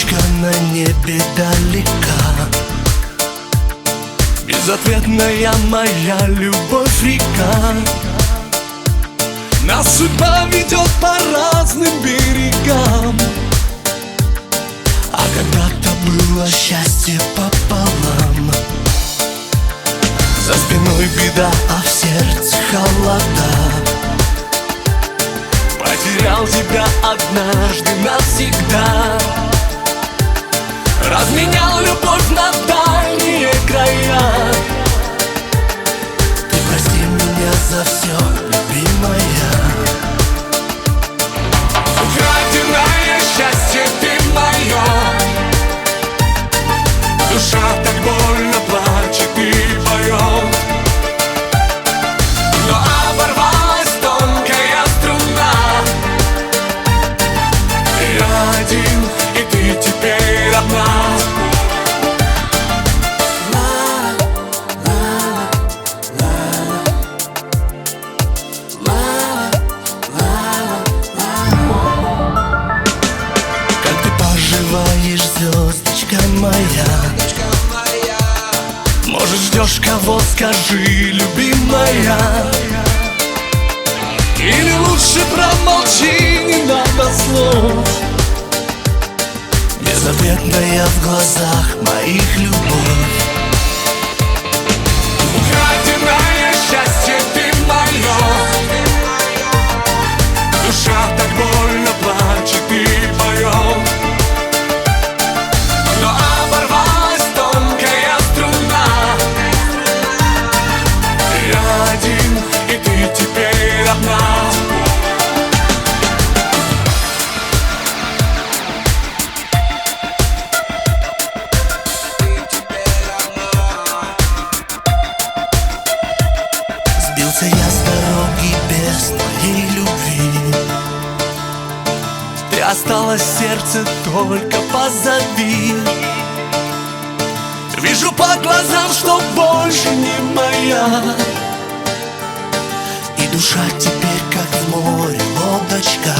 звездочка на небе далека. Безответная моя любовь река. Нас судьба ведет по разным берегам. А когда-то было счастье пополам. За спиной беда, а в сердце холода. Потерял тебя однажды навсегда. Разменял любовь на дальние края. Ты прости меня за все, любимая. Украденное счастье ты мое. Душа так больно плачет и поет. Но оборвалась тонкая струна. Я один, и ты теперь одна. Как ты поживаешь, звездочка моя? Может, ждешь кого, скажи, любимая. Или лучше промолчи, не надо слов. Безответная в глазах моих любовь. Украденное счастье ты мое. Душа так больно плачет и поет. Но оборвалась тонкая струна. Я один, и ты теперь одна. Сбился я с дороги без твоей любви. Ты осталась в сердце, только позови. Вижу по глазам, что больше не моя. И душа теперь как в море лодочка.